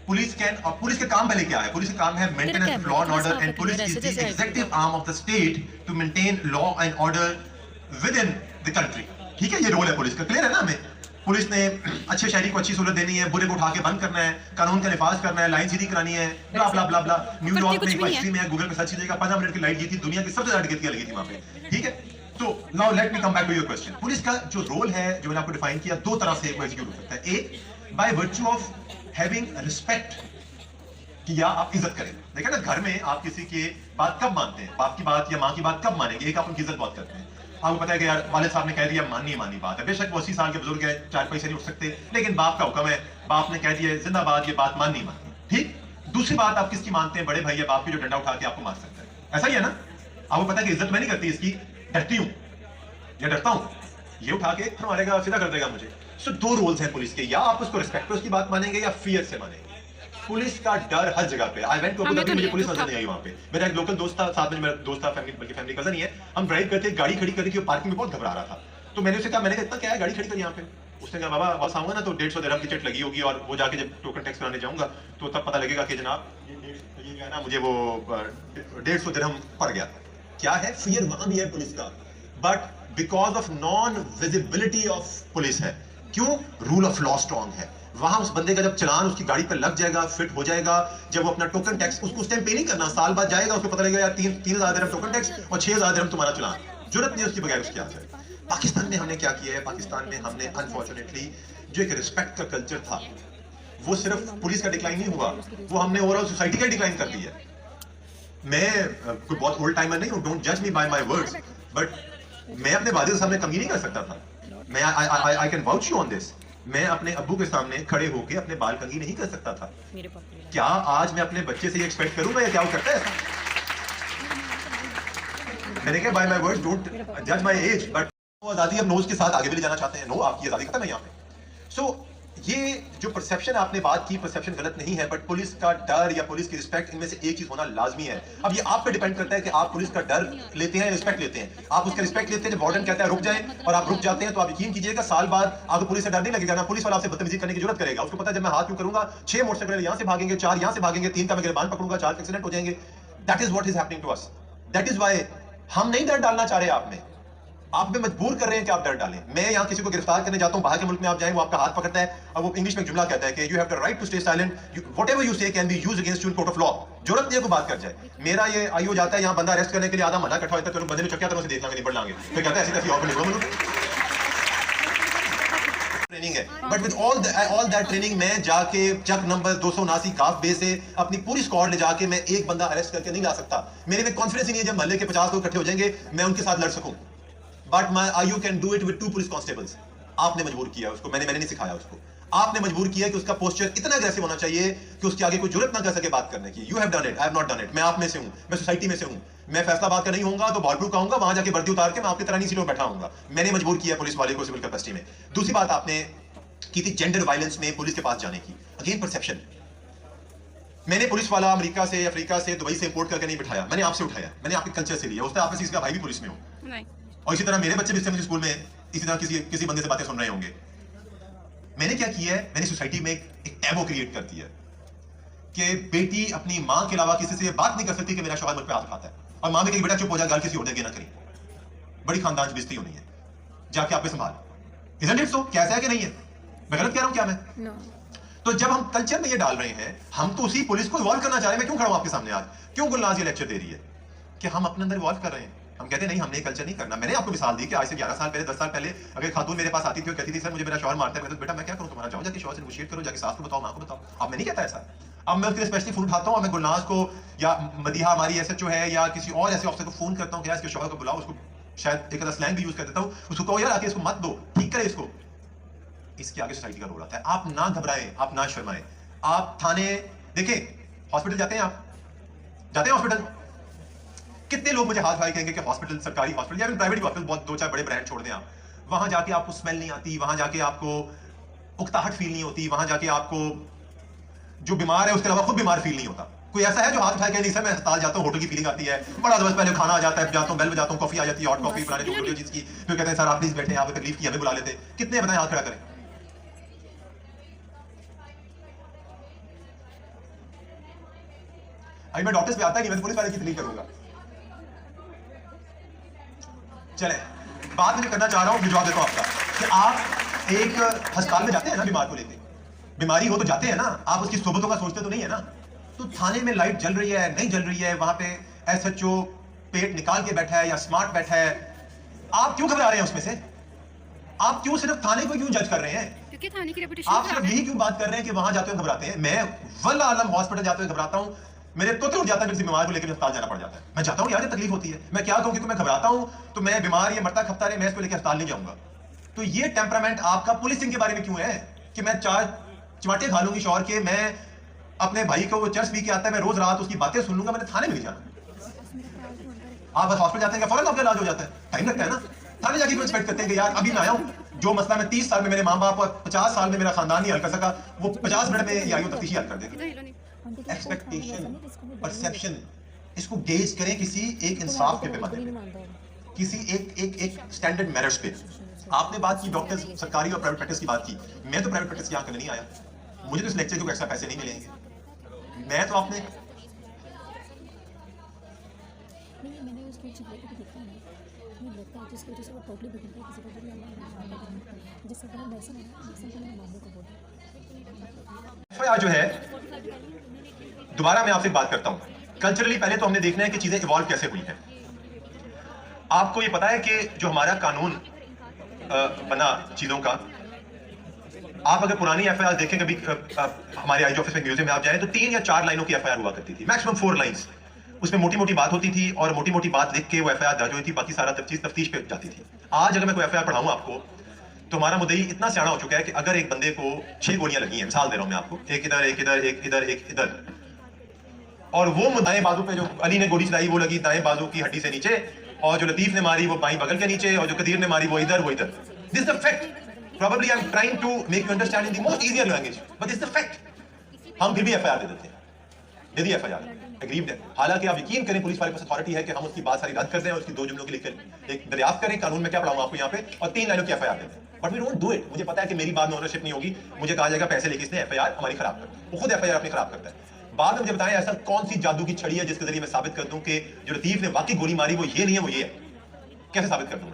Police का काम पहले क्या है? पुलिस का काम है maintenance law and order, and police is the executive arm of the state to maintain law and order within the country. ठीक है, ये रोल है पुलिस का। क्लियर है ना हमें? पुलिस ने अच्छे शहरी को अच्छी सहूलत देनी है, बुरे को उठा के बंद करना है, कानून का निफाज करना है, लाइन सीधी करानी है, ब्ला ब्ला ब्ला ब्ला। न्यूयॉर्क में एक हिस्ट्री में गूगल पे सर्च कीजिएगा, 15 मिनट की लाइट गई थी, दुनिया की सबसे ज्यादा गिरती लगी थी वहां पे। ठीक है, तो now let me come back to your question. Police का जो रोल है, जो मैंने आपको डिफाइन किया, दो तरह से एग्जीक्यूट हो सकता है। एक, by virtue of having respect, कि या आप इज्जत करें। देखा ना, घर में आप किसी की बात कब मानते हैं? बाप की बात या माँ की बात कब मानेंगे? एक, आप उनकी इज्जत बहुत करते हैं। आपको पता है कि यार वालिद साहब ने कह दिया, माननी बात है। बेशक वो 80 साल के बुजुर्ग है, चारपाई से नहीं उठ सकते, लेकिन बाप का हुक्म है, बाप ने कह दिया जिंदाबाद, ये बात माननी। ठीक। दूसरी बात, आप किसकी मानते हैं? बड़े भाई या बाप की, जो डंडा उठा के आपको मार सकता है। ऐसा ही है ना? आपको पता है कि इज्जत मैं नहीं करती इसकी, डरती हूं या डरता हूं, ये उठा के मारेगा, सीधा कर देगा मुझे। सो दो रोल्स हैं पुलिस के, या आप उसको रिस्पेक्ट पे उसकी बात मानेंगे या फियर से मानेंगे। पुलिस का डर हर जगह पे। I went to Abu Dhabi, मुझे पुलिस नजर नहीं आई वहां पे। मेरा एक लोकल दोस्त था, साथ में मेरा दोस्त था, फैमिली कजन ही है। हम ड्राइव करते, गाड़ी खड़ी करी थी, पार्किंग में बहुत घबरा रहा था। तो मैंने उसे कहा, मैंने कहा इतना क्या है गाड़ी खड़ी करी यहाँ पे? उसने कहा, बाबा बस आऊंगा ना तो 150 दिरहम की चिट लगी होगी, और वो जाके जब टोकन टैक्स कराने जाऊंगा तो तब पता लगेगा कि जनाब ये ना मुझे वो 150 दिरहम पड़ गया। क्या है? फियर वहां भी है पुलिस का, but because of non visibility of police है। क्यों? रूल ऑफ लॉ स्ट्रॉन्ग है वहां। उस बंदे का जब चलान उसकी गाड़ी पर लग जाएगा, फिट हो जाएगा, जब वो अपना टोकन टैक्स, उसको उस टाइम पे नहीं करना, साल बाद जाएगा, उसको पता लगेगा यार 3,000 दिरहम टोकन टैक्स और 6,000 दिरहम तुम्हारा चलान। जरूरत नहीं उसकी बगैर उसके हाथ है। पाकिस्तान में हमने क्या किया है? पाकिस्तान में हमने अनफॉर्चुनेटली जो एक रिस्पेक्ट का कल्चर था, वो सिर्फ पुलिस का डिक्लाइन नहीं हुआ, वो हमने ओवरऑल सोसाइटी का डिक्लाइन कर दिया। मैं कोई बहुत ओल्ड टाइमर नहीं हूं, डोंट जज मी बाय माय वर्ड्स, बट मैं अपने वालिद साहब ने कमी नहीं कर सकता था। मैं I can vouch you on this. मैं अपने अब्बू के सामने खड़े होकर अपने बाल कंघी नहीं कर सकता था। क्या आज मैं अपने बच्चे से ये एक्सपेक्ट करूंगा या क्या वो करता है ऐसा? मैंने कहा बाय माय वर्ड्स डोंट जज माय एज, बट वो आजादी अब नोज के साथ आगे भी ले जाना चाहते हैं। नो, आपकी आजादी खत्म है यहाँ पे। सो ये जो परसेप्शन आपने बात की, परसेप्शन गलत नहीं है, बट पुलिस का डर या पुलिस की रिस्पेक्ट, इनमें से एक चीज होना लाजमी है। अब ये आप पे डिपेंड करता है कि आप पुलिस का डर लेते हैं, रिस्पेक्ट लेते हैं। आप उसका रिस्पेक्ट लेते हैं जब वार्डन कहता है रुक जाए और आप रुक जाते हैं, तो आप यकीन कीजिएगा साल बाद आपको पुलिस से डर नहीं लगेगा, ना पुलिस वाला आपसे बदतमीजी करने की जरूरत करेगा। उसको पता है जब मैं हाथ क्यों करूंगा, 6 मोटरसाइकिल यहाँ से भागेंगे, 4 यहाँ से भागेंगे, 3 का मैं गिरबान पकड़ूंगा, 4 एक्सीडेंट हो जाएंगे। That is what is happening to us. That is why हम नहीं डर डालना चाह रहे आप में, आप में मजबूर कर रहे हैं कि आप डर डालें। मैं यहां किसी को गिरफ्तार करने जाता हूं, बाहर के मुल्क में आप जाएं, वो आपका हाथ पकड़ता है और वो इंग्लिश में एक जुमला कहता है कि you have the right to stay silent, whatever you say can be used against you in court of law. जरूरत नहीं है कोई बात कर जाए। मेरा ये आईओ जाता है यहां बंदा अरेस्ट करने के लिए, आधा महीना इकट्ठा होता है, तो बंदे ने चक्किया तरह से देख लांगे, निपट लांगे, फिर कहता है ऐसी तैसी और निकलो ट्रेनिंग है। But with all that training मैं जाके चक नंबर 279 काफ बे से अपनी पूरी स्क्वाड ले जाके मैं एक बंदा अरेस्ट करके नहीं ला सकता। मेरे में कॉन्फिडेंस ही नहीं है जब मोहल्ले के 50 लोग इकट्ठे हो जाएंगे मैं उनके साथ लड़ सकूं। But my IO can do it with 2 police constables. आपने मजबूर किया उसको, मैंने नहीं सिखाया उसको। आपने मजबूर किया कि उसका पोस्चर इतना अग्रेसिव होना चाहिए कि उसके आगे कोई जुर्रत ना कर सके बात करने की। You have done it, I have not done it. मैं आप में से हूं, मैं सोसाइटी में से हूं। मैं फैसलाबाद का नहीं होऊंगा तो बॉलप्रूफ का होऊंगा, वहां जाके वर्दी उतार के मैं आपकी तरह नहीं सीटों में बैठा होऊंगा। मैंने मजबूर किया पुलिस वाले को सिविल कैपेसिटी में। दूसरी बात आपने की थी जेंडर वायलेंस में पुलिस के पास जाने की। Again perception. मैंने पुलिस वाला अमेरिका से, अफ्रीका से, दुबई से इंपोर्ट करके नहीं बिठाया, मैंने आपसे उठाया, मैंने आपके कल्चर से लिया। उसने आप में से किसी का भाई भी पुलिस में हो, और इसी तरह मेरे बच्चे भी मुझे स्कूल में इसी तरह किसी बंदे से बातें सुन रहे होंगे। मैंने क्या किया है? मैंने सोसाइटी में एक टैबू क्रिएट कर दिया कि बेटी अपनी मां के अलावा किसी से बात नहीं कर सकती कि मेरा शौहर मुझ पे हाथ उठाता है, और मां में कहीं बेटा चुप हो जाए, गाल किसी और देगे ना करी, बड़ी खानदान बेइज्जती होनी है, जाके आप पे संभाल। Isn't it so? क्या ऐसा है कि नहीं है? मैं गलत कह रहा हूं क्या मैं? no. तो जब हम कल्चर में ये डाल रहे हैं, हम तो उसी पुलिस को इवॉल्व करना चाह रहे हैं। मैं क्यों खड़ा हूं आपके सामने आज? क्यों गुलनाज ये लेक्चर दे रही है कि हम अपने अंदर इवॉल्व कर रहे हैं? हम कहते हैं नहीं, हमने कल्चर नहीं करना। मैंने आपको मिसाल दी कि आज से 11 साल पहले, 10 साल पहले अगर खातून मेरे पास आती थी और कहती थी सर मुझे मेरा शौहर मारता है, मैं तो बेटा मैं क्या करूं तुम्हारा? जाओ जाके शौहर से नेगोशिएट करो, जाके सास को बताओ, मां को बताओ। अब मैं नहीं कहता ऐसा। अब मैं उसके लिए स्पेशली फोन उठाता हूं और मैं गुलनाज को या मदीहा हमारी एसएचओ है या किसी और ऐसे ऑफिसर को फोन करता हूं कि यार इसके शौहर को बुलाओ, उसको शायद एक स्लैंग भी यूज कर देता हूं, उसको कहो यार आके इसको मत दो, ठीक करे इसको। इसके आगे सोसाइटी का रोल आता है। आप ना घबराएं, आप ना शर्माएं। आप थाने देखें, हॉस्पिटल जाते हैं, आप जाते हैं हॉस्पिटल, कितने लोग मुझे हाथ भाई कहेंगे कि हॉस्पिटल, सरकारी हॉस्पिटल या प्राइवेट हॉस्पिटल, बहुत 2-4 बड़े ब्रांड छोड़ दें आप, वहां जाके आपको स्मेल नहीं आती, वहां जाके आपको उकताहट फील नहीं होती, वहां जाके आपको जो बीमार है उसके अलावा खुद बीमार फील नहीं होता। कोई ऐसा है जो हाथ उठा के नहीं सर मैं अस्पताल जाता हूं, होटल की फीलिंग आती है, बड़ा दिवस पहले खाना आ जाता है, जाता हूं बेल बजाता हूं, कॉफी आ जाती है, हॉट कॉफी पुराने जो वीडियो जिसकी, फिर कहते हैं सर आप प्लीज बैठे, आप तकलीफ की हमें बुला लेते। कितने बताएं हाथ खड़ा करें? अभी मैं डॉक्टर्स पे आता नहीं, मैं पुलिस वाले की तकलीफ करूंगा। चले, बात मैं करना चाह रहा हूं, जवाब देता हूं आपका कि आप एक अस्पताल में जाते हैं ना बीमार को लेके, बीमारी हो तो जाते हैं ना, आप उसकी सोबतों का सोचते तो नहीं है ना। तो थाने में लाइट जल रही है नहीं जल रही है, वहां पे एसएचओ पेट निकाल के बैठा है या स्मार्ट बैठा है, आप क्यों घबरा रहे हैं उसमें से? आप क्यों सिर्फ थाने को क्यों जज कर रहे हैं? क्योंकि थाने की रेपुटेशन आप सिर्फ यही क्यों बात कर रहे हैं कि वहां जाते हुए घबराते हैं? मैं वल्ला आलम हॉस्पिटल जाते हुए घबराता हूं, मेरे तोते उठ जाता है, किसी बीमार को लेकर अस्पताल जाना पड़ जाता है। मैं चाहता हूं यार, ये तकलीफ होती है, मैं क्या कहूं कि मैं घबराता हूं तो मैं बीमार या मरता खपता रहे, मैं इसको लेकर अस्पताल नहीं जाऊंगा। तो ये टेम्परामेंट आपका पुलिसिंग के बारे में क्यों है कि मैं 4 चमाटे खा लूंगी शौर के, मैं अपने भाई को वो चर्च पी के आता है, मैं रोज रात उसकी बातें सुन लूंगा, मैंने थाने में नहीं जाना। आप बस हॉस्पिटल जाते हैं, फौरन आपका इलाज हो जाता है, टाइम लगता है ना। थाने जाके एक्सपेक्ट करते हैं कि यार अभी मैं आया हूं, जो मसला मैं 30 साल में मेरे माँ बाप और 50 साल में मेरा खानदान नहीं हल कर सका, वो 50 मिनट में या यूं तफ्तीशी हल कर देगा। एक्सपेक्टेशन, परसेप्शन, इसको गेज करें किसी एक इंसाफ के पैमाने पे, किसी एक स्टैंडर्ड मेरिट्स पे। आपने बात की डॉक्टर्स सरकारी और प्राइवेट प्रैक्टिस की बात की, मैं तो प्राइवेट प्रैक्टिस यहाँ करने नहीं आया, मुझे तो इस लेक्चर के एक्स्ट्रा पैसे नहीं मिलेंगे। मैं तो आपने जो है, दोबारा मैं आपसे बात करता हूं, कल्चरली पहले तो हमने देखना है कि चीजें इवॉल्व कैसे हुई हैं। आपको ये पता है कि जो हमारा कानून बना चीजों का, आप अगर पुरानी एफआईआर देखें कभी हमारे आईजी ऑफिस में म्यूजियम में आप जाएं तो 3 या 4 लाइनों की एफआईआर हुआ करती थी, मैक्सिमम 4 लाइंस। उसमें मोटी मोटी बात होती थी और मोटी मोटी बात लिख के वो एफआईआर दर्ज हुई थी, बाकी सारा तफ्तीश पे जाती थी। आज अगर मैं कोई एफआईआर पढ़ाऊं आपको तो हमारा मुद्दई इतना सियाना हो चुका है कि अगर एक बंदे को 6 गोलियां लगी हैं, मिसाल दे रहा हूं मैं आपको, एक इधर एक इधर एक इधर एक इधर, और वो दाएं बाजू पे जो अली ने गोली चलाई वो लगी दाएं बाजू की हड्डी से नीचे, और जो लतीफ ने मारी वो बाईं बगल के नीचे, और जो कदीर ने मारी वो इधर वो इधर। This is the fact. Probably I'm trying to make you understand in the most easier language, but this is the fact. हम फिर भी एफआईआर दे देते हैं, दे दी एफआईआर, एग्रीड है। हालांकि आप यकीन करें पुलिस वाले के पास अथॉरिटी है कि हम उसकी बात सारी रद्द कर दें और उसकी 2 जुमलों की लिखकर एक दरियाफ्त करें, कानून में क्या पढ़ाऊं आपको यहाँ पे, और 3 लाइनों की एफआईआर दे दें। But we don't do it. मुझे पता है कि मेरी बाद में ओनरशिप नहीं होगी, मुझे कहा जाएगा पैसे लेके इसने एफआईआर हमारी खराब कर दी, वो खुद एफआईआर अपनी खराब करता है। बाद में मुझे बताएं ऐसा कौन सी जादू की छड़ी है जिसके जरिए मैं साबित कर दूं कि जो लतीफ ने वाकई गोली मारी वो ये नहीं है वो ये है, कैसे साबित कर दूं?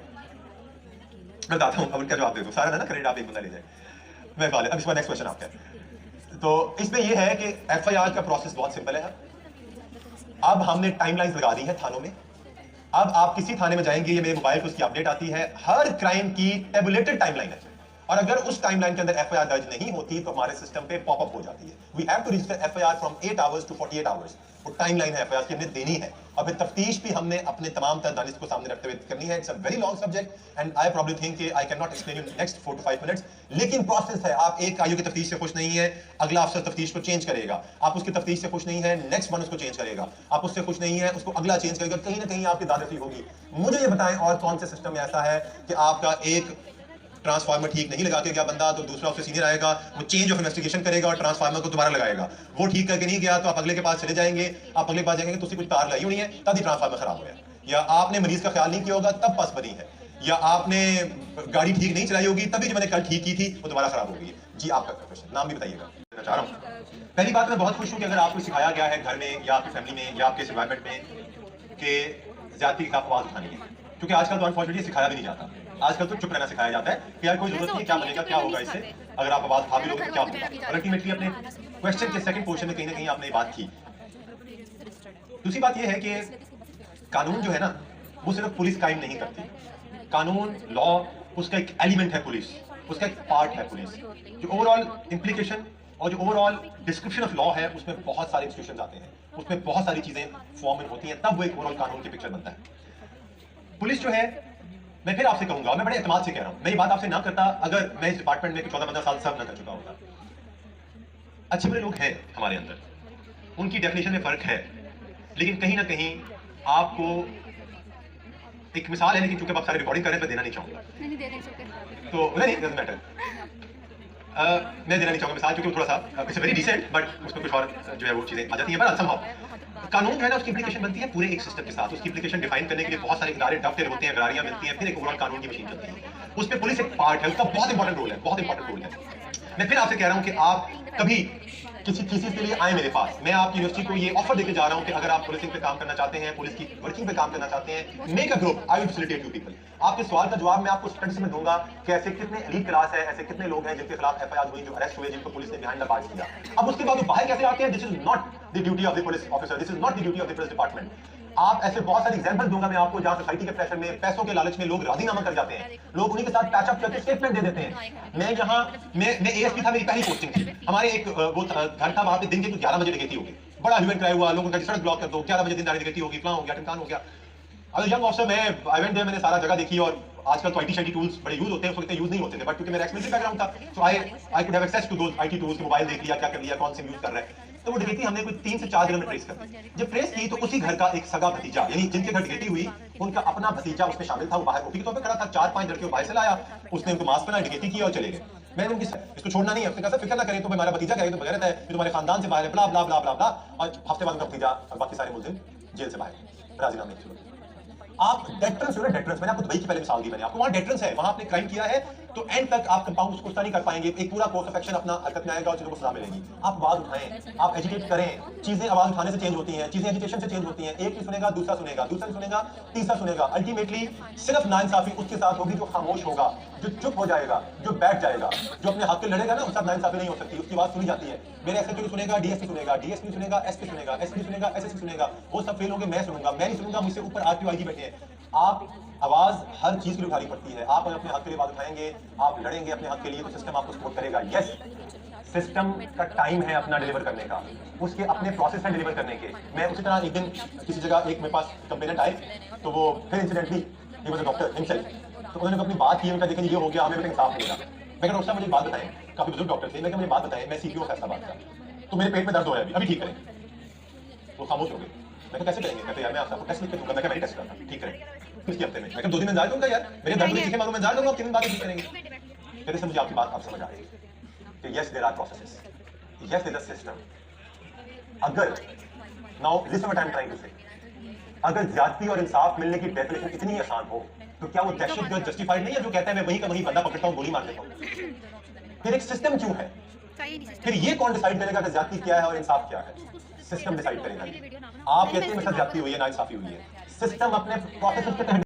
मैं बताता हूं, अब उनका जवाब दे दूं, सारा ना क्रेडिट आप एक बंदा ले जाए। मैं अब इसका नेक्स्ट क्वेश्चन आपका है। तो इसमें यह है कि एफआईआर का प्रोसेस बहुत सिंपल है। अब हमने टाइमलाइंस लगा दी है थानों में। अब आप किसी थाने में जाएंगे, ये मेरे मोबाइल पर उसकी अपडेट आती है, हर क्राइम की टेबुलेटेड टाइमलाइन है, और अगर उस टाइमलाइन के अंदर एफआईआर दर्ज नहीं होती तो हमारे सिस्टम पे पॉपअप हो जाती है। We have to register FIR from 8 hours to 48 hours. वो टाइमलाइन है एफआईआर की, हमने देनी है। अब तफ्तीश भी हमने अपने तमाम दानिश को सामने रखते हुए करनी है। It's a very long subject and I probably think I can not explain in next 4 to 5 minutes, लेकिन प्रोसेस है। आप एक आयु की तफ्तीश से खुश नहीं है, अगला अफसर तफ्तीश को चेंज करेगा। आप उसकी तफ्तीश से खुश नहीं है, नेक्स्ट वन उसको चेंज करेगा। आप उससे खुश नहीं है, उसको अगला चेंज करेगा। कहीं ना कहीं आपकी दादरसी होगी। मुझे ये बताएं और कौन से सिस्टम में ऐसा है कि आपका एक ट्रांसफार्मर ठीक नहीं लगा के गया बंदा तो दूसरा उससे सीनियर आएगा, वो चेंज ऑफ इन्वेस्टिगेशन करेगा और ट्रांसफार्मर को दोबारा लगाएगा। वो ठीक करके नहीं गया तो आप अगले के पास चले जाएंगे, आप अगले के पास जाएंगे तो उसकी कुछ तार लाई होनी है तब ही ट्रांसफार्मर खराब हो गया, या आपने मरीज का ख्याल नहीं किया होगा तब पस बनी है, या आपने गाड़ी ठीक नहीं चलाई होगी तभी जो मैंने कल ठीक की थी वो दोबारा खराब हो गई है। जी आपका क्वेश्चन, नाम भी बताइएगा। मैं चाह रहा हूँ, पहली बात मैं बहुत खुश हूँ कि अगर आपको सिखाया गया है घर में या आपकी फैमिली में या आपके एनवायरनमेंट में कि ज्यादती की आवाज उठानी है, क्योंकि आजकल तो अनफॉर्चुनेटली सिखाया भी नहीं जाता। आजकल तो चुप रहना सिखाया जाता है कि यार कोई जरूरत नहीं, क्या बनेगा, क्या होगा इससे, अगर आप आवाज उठा भी लोगे तो क्या होगा। और अल्टीमेटली अपने क्वेश्चन के सेकंड पोर्शन में कहीं ना कहीं आपने ये बात की। दूसरी बात ये है कि कानून जो है ना वो सिर्फ पुलिस कायम नहीं करती। कानून, लॉ, उसका एक एलिमेंट है पुलिस, उसका एक पार्ट है पुलिस। जो ओवरऑल इंप्लीकेशन और जो ओवरऑल डिस्क्रिप्शन ऑफ लॉ है उसमें बहुत सारे इंस्टीट्यूशंस आते हैं, उसमें बहुत सारी चीजें फॉर्म इन होती हैं, तब वो एक ओवरऑल कानून की पिक्चर बनता है। पुलिस जो है, मैं फिर आपसे कहूंगा, मैं बड़े एतमाद से कह रहा हूं, मैं ये बात आपसे ना करता अगर मैं इस डिपार्टमेंट में 14-15 साल सर्व ना कर चुका होता। अच्छे बुरे लोग हैं हमारे अंदर, उनकी डेफिनेशन में फर्क है, लेकिन कहीं ना कहीं आपको एक मिसाल है, लेकिन चूंकि आप सारी रिकॉर्डिंग कर रहे हैं तो देना नहीं चाहूंगा, तो नहीं डजंट मैटर, मैं देना नहीं चाहूंगा मिसाल, क्योंकि थोड़ा सा इट्स वेरी डिसेंट बट उसमें कुछ और जो है वो चीजें आ जाती हैं। पर समहाउ कानून जो है ना उसकी इंप्लीकेशन बनती है पूरे एक सिस्टम के साथ। उसकी इंप्लीकेशन डिफाइन करने के लिए बहुत सारे इदारे डॉक्टर होते हैं, गाड़ियां मिलती हैं, फिर एक ओवरऑल कानून की मशीन चलती है। उसमें पुलिस एक पार्ट है, उसका बहुत इंपॉर्टेंट रोल है, बहुत इंपॉर्टेंट रोल है। मैं फिर आपसे कह रहा हूं कि आप कभी किसी चीज के लिए आए मेरे पास, मैं आपकी यूनिवर्सिटी को ये ऑफर देके जा रहा हूं कि अगर आप पुलिसिंग पे काम करना चाहते हैं, पुलिस की वर्किंग पे काम करना चाहते हैं, make a group, I will facilitate you people. आपके सवाल का जवाब मैं आपको स्टडीज में दूंगा कि ऐसे कितने एलीट क्लास है, ऐसे कितने लोग हैं जिनके खिलाफ एफआईआर हुई, जो अरेस्ट हुए, जिनको पुलिस ने बिहाइंड द बार्स किया। अब उसके बाद वो बाहर कैसे आते हैं, this is not the duty of the police officer, this is not the duty of the police department. आप ऐसे बहुत सारे एग्जांपल दूंगा मैं आपको जहां सोसाइटी के प्रेशर में, पैसों के लालच में लोग राजीनामा कर जाते हैं, लोग उन्हीं के साथ पैचअप करके स्टेटमेंट दे देते हैं। मैं एएसपी था, मेरी पहली पोस्टिंग थी, हमारे एक वो घर था, वहां पे दिन के 11 बजे डकैती होगी, बड़ा ह्यूमन क्राइम हुआ, लोगों का सड़क ब्लॉक कर दो, 11 बजे दिन दाड़ी डकैती होगी, फलां हो गया, टिमकान हो गया। अब यंग ऑफिसर मैं आई वेंट देयर, मैंने सारा जगह देखी, और आजकल तो आईटी टूल्स बड़े यूज होते हैं, उस वक्त यूज नहीं होते थे, बट क्योंकि मेरा एक्सपीरियंस बैकग्राउंड था, so I could have access to those IT tools, mobile देख लिया, क्या कर लिया, कौन से यूज कर रहा है। तो वो डकैती हमने कोई 3 से 4 जगह में ट्रेस कर दी। जब ट्रेस की तो उसी घर का एक सगा भतीजा, यानी जिनके घर डकैती हुई उनका अपना भतीजा उसमें शामिल था, वो बाहर ओपी के तौर पे खड़ा था, 4-5 लड़के बाहर से लाया, उसने उनको मास्क पहनाया, डकैती की और चले गए। मैंने उनकी इसको छोड़ना नहीं है, उसने कहा फिक्र ना करें, तो हमारा भतीजा कहेगा तो बगैर है, फिर तुम्हारे खानदान से बाहर है, ब्ला ब्ला ब्ला ब्ला ब्ला, और हफ्ते बाद उनका भतीजा और बाकी सारे मुलजिम जेल से बाहर, राजीनामे की सूरत। आप डेटरेंस हो ना, डेटरेंस, मैंने आपको दुबई की पहले मिसाल दी, मैंने आपको, वहां डेटरेंस है, वहां आपने क्राइम किया है तो एंड तक आप कंपाउंड उसको नहीं कर पाएंगे, एक पूरा कोर्स ऑफ एक्शन अपना हरकत में आएगा और चीजों को सजा मिलेगी। आप आवाज उठाएं, आप एजुकेट करें, चीजें आवाज उठाने से चेंज होती हैं, चीजें एजुकेशन से चेंज होती हैं, एक नहीं सुनेगा दूसरा सुनेगा, दूसरा नहीं सुनेगा तीसरा सुनेगा, अल्टीमेटली सिर्फ नाइंसाफी उसके साथ होगी जो खामोश होगा, जो चुप हो जाएगा, जो बैठ जाएगा, जो अपने हक के लड़ेगा ना, उसके साथ नाइंसाफी नहीं हो सकती, उसकी बात सुनी जाती है। मेरे एसएचओ सुनेगा, डीएसपी सुनेगा, डीएसपी सुनेगा, एसपी सुनेगा, एसपी सुनेगा, एसएसपी सुनेगा, वो सब फेल होंगे, मैं सुनूंगा, मैं नहीं सुनूंगा, मुझसे ऊपर आरटीओ आईजी बैठे हैं। आप आवाज हर चीज के लिए उठानी पड़ती है, आप अपने हक के लिए आवाज उठाएंगे, आप लड़ेंगे अपने हक के लिए, तो सिस्टम आपको सपोर्ट करेगा। यस, सिस्टम का टाइम है अपना डिलीवर करने का, उसके अपने प्रोसेस है डिलीवर करने के। मैं उसी तरह एक दिन किसी जगह एक मेरे पास कंप्लेनेंट आए, तो वो फिर incidentally he was a doctor himself, तो उन्होंने अपनी बात की, उनका देखिए ये हो गया, हमें इंसाफ मिलेगा। मैं डॉक्टर साहब मुझे बात बताएं, काफी बुजुर्ग डॉक्टर थे, मैं मुझे बात बताएं, मैं सीपीओ फैसलाबाद का, तो मेरे पेट में दर्द हो रहा है, अभी ठीक करें। वो खामोश हो गए। मैं कैसे करेंगे, मैं यार मैं आपको टेस्ट लिख के दूंगा, मैं मेरी टेस्ट करता, ठीक करें किसके हफ्ते में, मैं 2 दिन में जा दूंगा यार, मेरे दर्द में ठीक है, मैं जा दूंगा, 3 दिन बाद ठीक करेंगे। कहते से मुझे आपकी बात आप समझ आ रही है कि yes there are processes, yes there is a system. अगर now listen what I am trying to say, अगर ज्यादती और इंसाफ मिलने की डेफिनेशन इतनी आसान हो, तो क्या वो दहशतगर्द जस्टिफाइड नहीं है जो कहता है मैं वहीं का वहीं बंदा पकड़ता हूं, गोली मार देता हूं? फिर एक सिस्टम क्यों है? फिर ये कौन डिसाइड करेगा कि ज्यादती क्या है और इंसाफ क्या है? सिस्टम डिसाइड करेगा। आप कहते हैं मेरे साथ ज्यादती हुई है, नाइंसाफी हुई है, सिस्टम अपने प्रोसेस के तहत